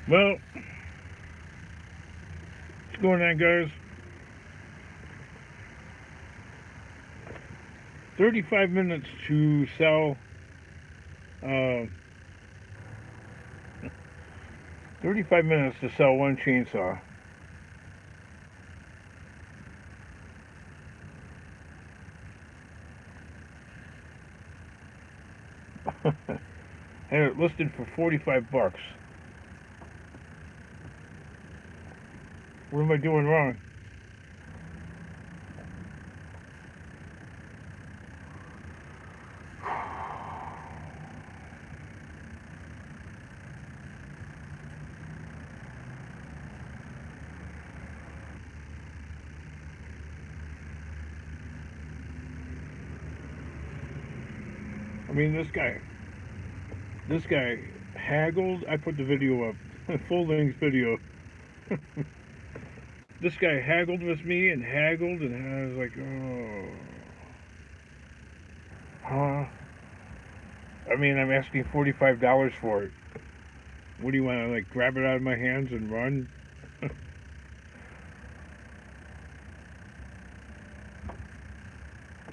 Well, what's going on, guys? 35 minutes to sell. Uh, 35 minutes to sell one chainsaw. Had it listed for 45 bucks. What am I doing wrong? I mean, this guy haggled. I put the video up, full length video. This guy haggled with me and haggled, and I was like, oh, huh? I mean, I'm asking $45 for it. What do you want to, like, grab it out of my hands and run?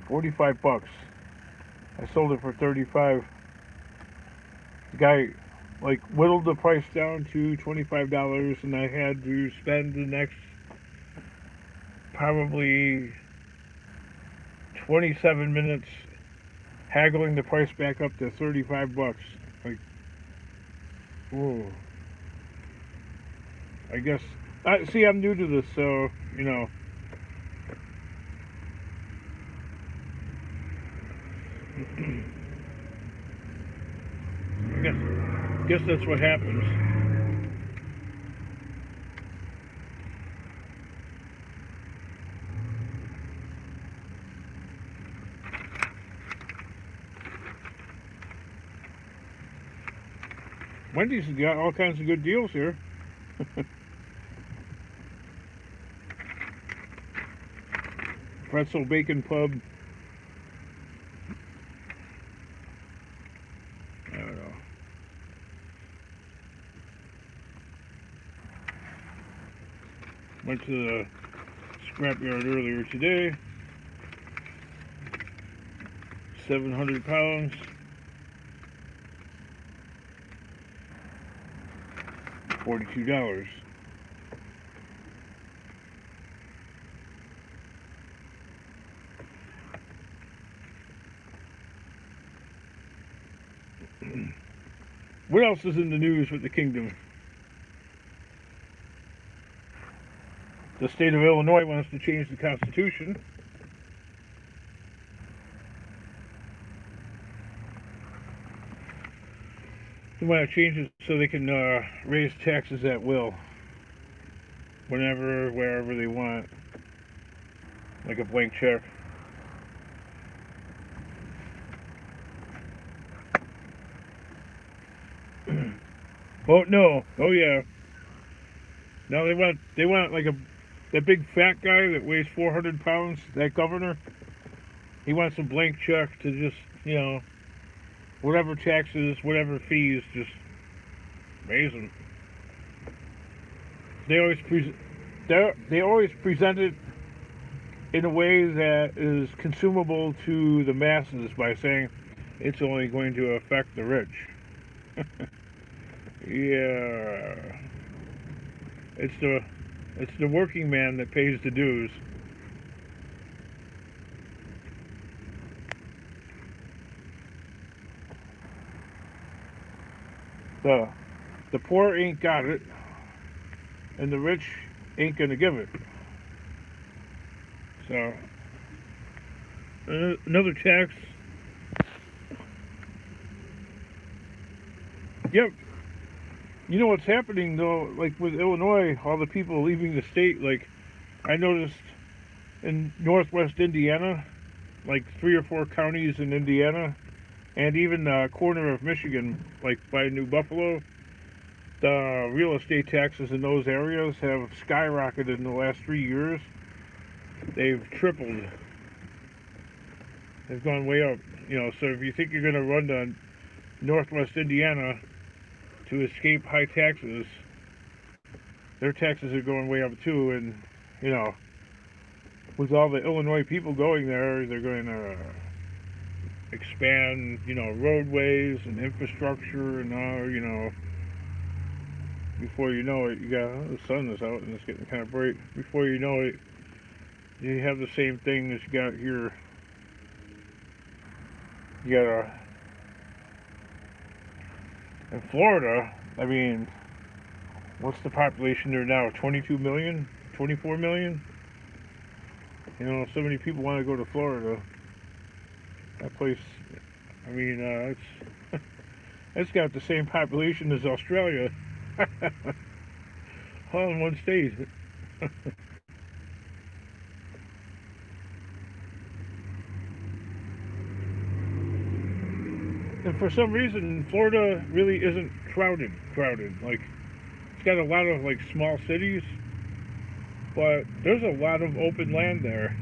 45 bucks. I sold it for 35. The guy, like, whittled the price down to $25, and I had to spend the next probably 27 minutes haggling the price back up to 35 bucks. Like, whoa. I guess, see, I'm new to this, so, you know. I guess that's what happens. Wendy's has got all kinds of good deals here. Pretzel Bacon Pub. I don't know. Went to the scrapyard earlier today. 700 pounds. $42. What else is in the news with the kingdom? The state of Illinois wants to change the Constitution. They want to change it so they can raise taxes at will. Whenever, wherever they want. Like a blank check. Oh no! Oh yeah! Now they want like that big fat guy that weighs 400 pounds. That governor. He wants a blank check to just, you know, whatever taxes, whatever fees, just raise them. They always present it in a way that is consumable to the masses by saying it's only going to affect the rich. Yeah, it's the working man that pays the dues. The poor ain't got it, and the rich ain't gonna give it. So another tax. Yep. You know what's happening though, like with Illinois, all the people leaving the state. Like I noticed in northwest Indiana, like 3 or 4 counties in Indiana, and even a corner of Michigan, like by New Buffalo, the real estate taxes in those areas have skyrocketed in the last 3 years. They've tripled. They've gone way up. You know, so if you think you're going to run to northwest Indiana to escape high taxes, their taxes are going way up too, and you know, with all the Illinois people going there, they're going to expand, you know, roadways and infrastructure, and all, you know, before you know it, you got the sun is out and it's getting kind of bright. Before you know it, you have the same thing as you got here. You got in Florida. I mean, what's the population there now? 22 million, 24 million. You know, so many people want to go to Florida. That place, I mean, it's got the same population as Australia, all in one state. And for some reason, Florida really isn't crowded. Like, it's got a lot of like small cities, but there's a lot of open land there.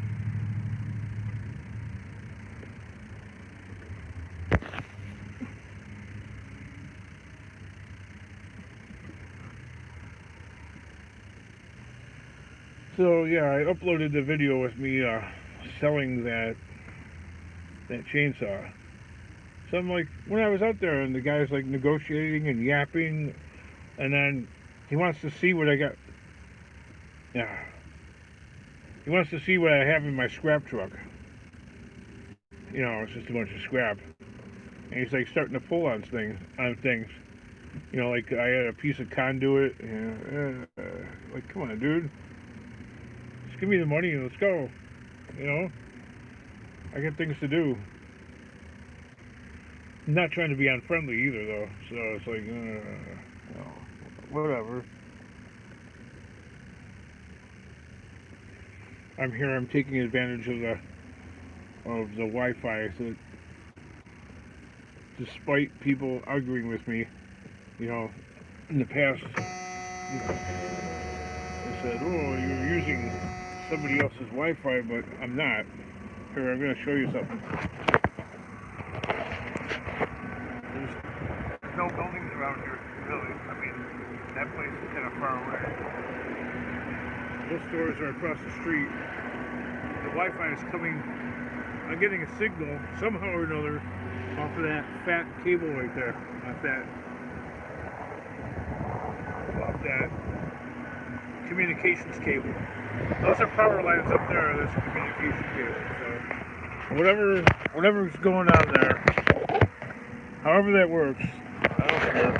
So yeah, I uploaded the video with me selling that chainsaw. So I'm like, when I was out there, and the guy's like negotiating and yapping, and then he wants to see what I got. Yeah, he wants to see what I have in my scrap truck. You know, it's just a bunch of scrap. And he's like starting to pull on things. You know, like I had a piece of conduit. Like, come on, dude. Just give me the money and let's go. You know, I got things to do. I'm not trying to be unfriendly either, though. So it's like, whatever. I'm here. I'm taking advantage of the Wi-Fi. So despite people arguing with me, you know, in the past, you know, they said, "Oh, you're using somebody else's Wi-Fi," but I'm not. Here, I'm going to show you something. There's no buildings around here, really. I mean, that place is kind of far away. Those stores are across the street. The Wi-Fi is coming. I'm getting a signal somehow or another off of that fat cable right there. Off that communications cable. Those are power lines up there. There's a communication cable. So whatever's going on there, however that works, I don't care.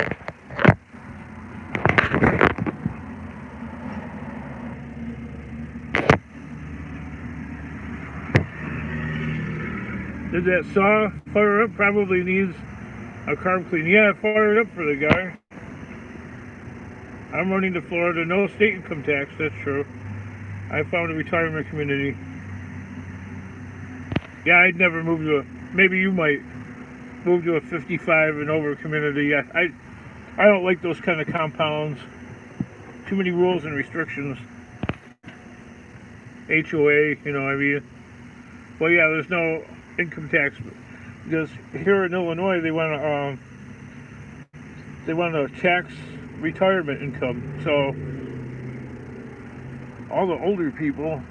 Did that saw fire up? Probably needs a carb clean. Yeah, it fired up for the guy. I'm running to Florida. No state income tax, that's true. I found a retirement community. Yeah, I'd never move to maybe you might move to a 55 and over community. I don't like those kind of compounds. Too many rules and restrictions. HOA, you know, I mean. Well, yeah, there's no income tax because here in Illinois they want to tax retirement income. So all the older people,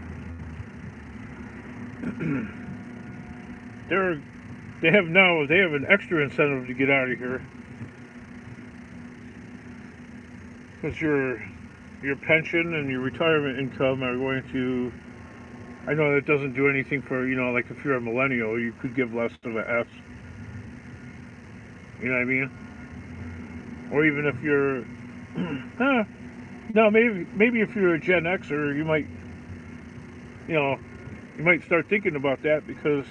they have an extra incentive to get out of here because your pension and your retirement income are going to. I know that doesn't do anything for, you know, like if you're a millennial, you could give less of an S. You know what I mean? Or even if you're, no, maybe if you're a Gen Xer, you might start thinking about that because,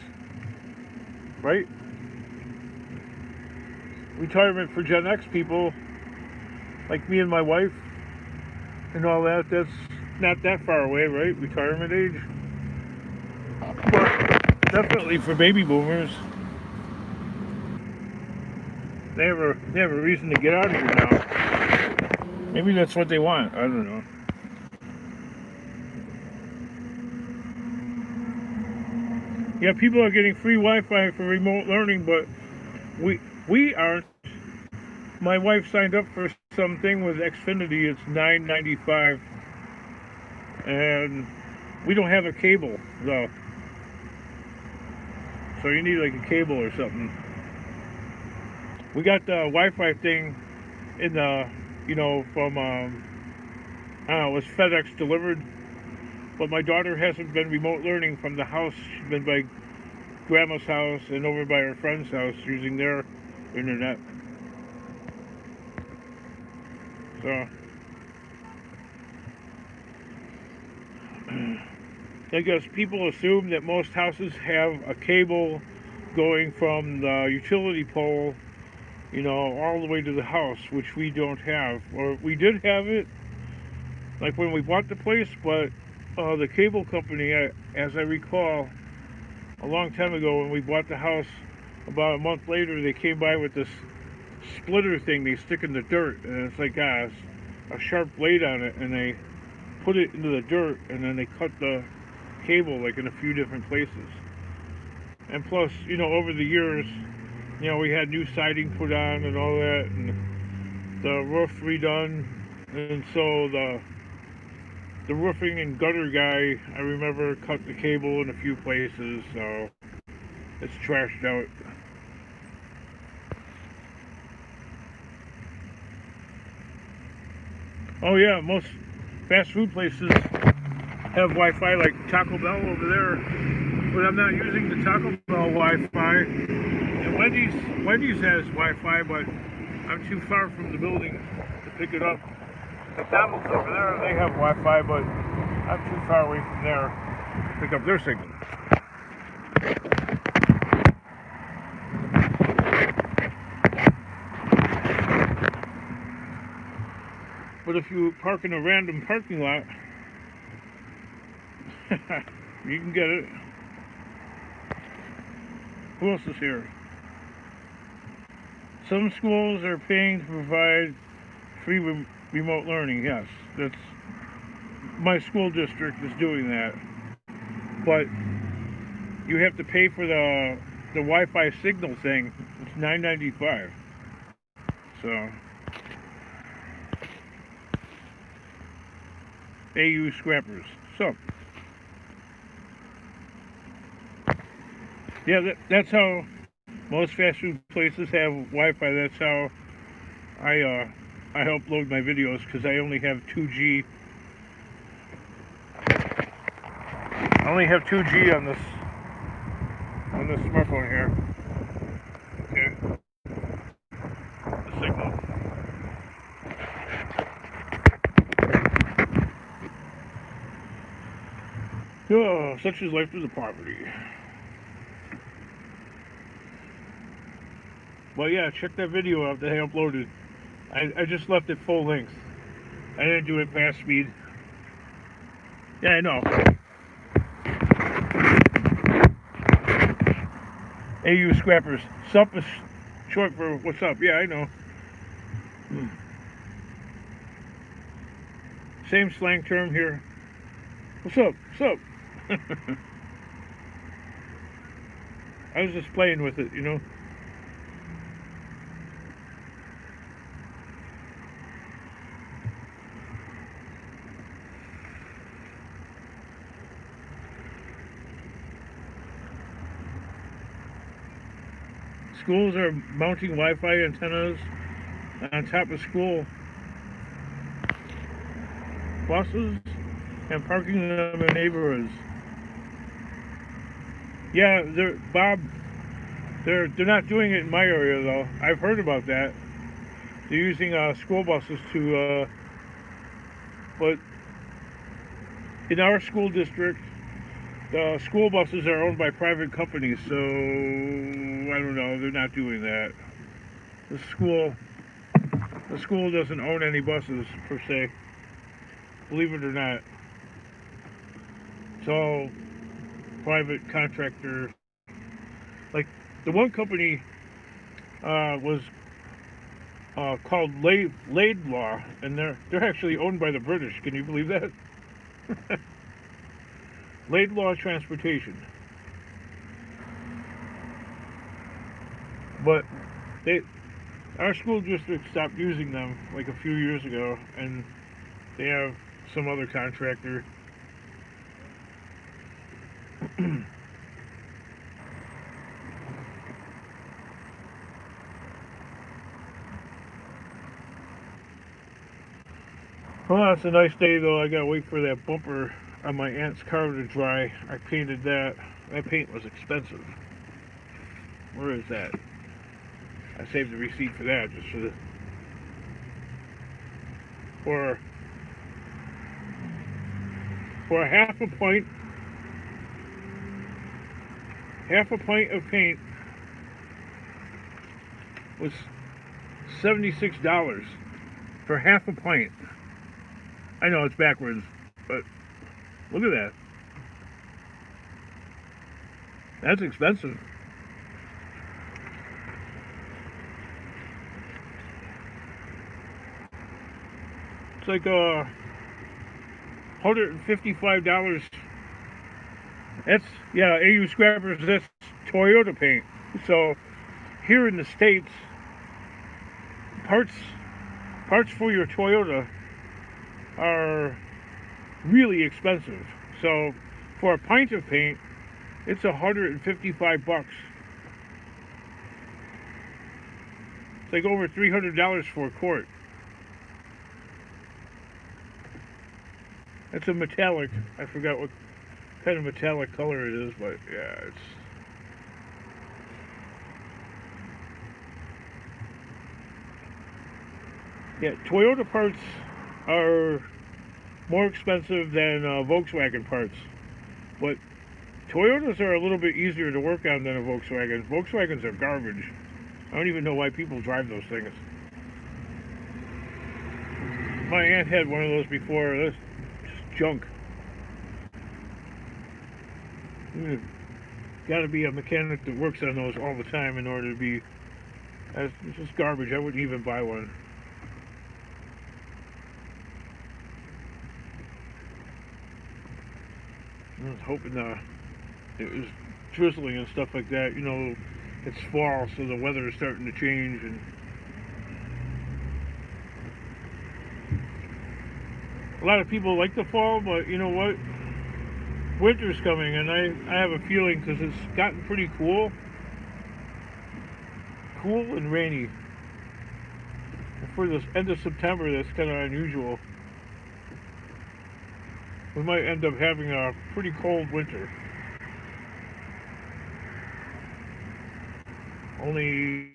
right? Retirement for Gen X people, like me and my wife, and all that, that's not that far away, right? Retirement age. But definitely for baby boomers, they have a reason to get out of here now. Maybe that's what they want. I don't know. Yeah, people are getting free Wi-Fi for remote learning, but we aren't. My wife signed up for something with Xfinity. It's $9.95, and we don't have a cable though, so you need like a cable or something. We got the Wi-Fi thing in the, from I don't know, it was FedEx delivered, but my daughter hasn't been remote learning from the house. She's been by grandma's house and over by her friend's house using their internet. So I guess people assume that most houses have a cable going from the utility pole, all the way to the house, which we don't have. Or we did have it, like when we bought the place, but the cable company, as I recall, a long time ago when we bought the house, about a month later, they came by with this splitter thing they stick in the dirt, and it's like a sharp blade on it, and they put it into the dirt, and then they cut the cable like in a few different places. And plus, over the years, we had new siding put on and all that, and the roof redone, and so the roofing and gutter guy, I remember, cut the cable in a few places, so it's trashed out. Oh yeah, most fast food places have Wi-Fi, like Taco Bell over there, but I'm not using the Taco Bell Wi-Fi. And Wendy's has Wi-Fi, but I'm too far from the building to pick it up. McDonald's over there, they have Wi-Fi, but I'm too far away from there to pick up their signal. But if you park in a random parking lot, you can get it. Who else is here? Some schools are paying to provide free remote learning. Yes, that's my school district is doing that. But you have to pay for the Wi-Fi signal thing. It's $9.95. So AU scrappers. So yeah, that's how most fast food places have Wi-Fi. That's how I help load my videos, because I only have 2G. I only have 2G on this smartphone here. Okay. The signal. Oh, such is life with the poverty. Well, yeah, check that video out that I uploaded. I just left it full length. I didn't do it fast speed. Yeah, I know. AU scrappers. Sup is short for what's up. Yeah, I know. Same slang term here. What's up? What's up? I was just playing with it, Schools are mounting Wi-Fi antennas on top of school buses and parking them in neighborhoods. Yeah, they're not doing it in my area though. I've heard about that. They're using school buses to, but in our school district, the school buses are owned by private companies, so I don't know. They're not doing that. The school doesn't own any buses per se. Believe it or not. It's all private contractor. Like the one company was called Laidlaw, and they're actually owned by the British. Can you believe that? Laidlaw Transportation. But Our school district stopped using them like a few years ago, and they have some other contractor. Well, it's a nice day though. I gotta wait for that bumper on my aunt's car to dry. I painted that. That paint was expensive. Where is that? I saved the receipt for that just for for half a pint of paint was $76 for half a pint. I know it's backwards, but look at that. That's expensive. It's like $155. That's yeah, AU Scrappers. That's Toyota paint. So here in the States, parts for your Toyota are really expensive. So for a pint of paint, it's $155. It's like over $300 for a quart. It's a metallic. I forgot what kind of metallic color it is, but yeah, it's. Yeah, Toyota parts are more expensive than Volkswagen parts, but Toyotas are a little bit easier to work on than a Volkswagen. Volkswagens are garbage. I don't even know why people drive those things. My aunt had one of those before. That's just junk. Got to be a mechanic that works on those all the time in order to be. It's just garbage. I wouldn't even buy one. I was hoping it was drizzling and stuff like that. You know, it's fall, so the weather is starting to change, and a lot of people like the fall, but you know what? Winter's coming, and I have a feeling because it's gotten pretty cool and rainy. For this end of September, that's kind of unusual. We might end up having a pretty cold winter. Only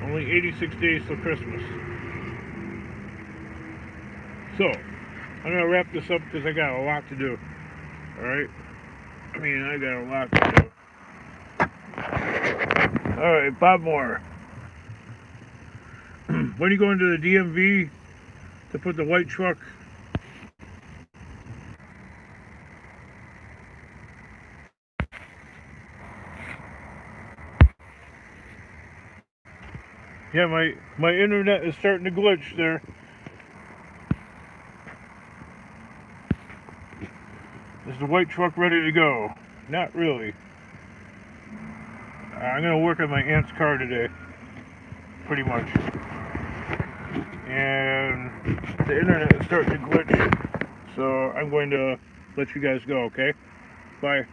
86 days till Christmas. So, I'm gonna wrap this up because I got a lot to do. Alright? I mean, I got a lot to do. Alright, Bob Moore. When are you going to the DMV to put the white truck? Yeah, my internet is starting to glitch there. Is the white truck ready to go? Not really. I'm going to work on my aunt's car today. Pretty much. And the internet is starting to glitch. So I'm going to let you guys go, okay? Bye.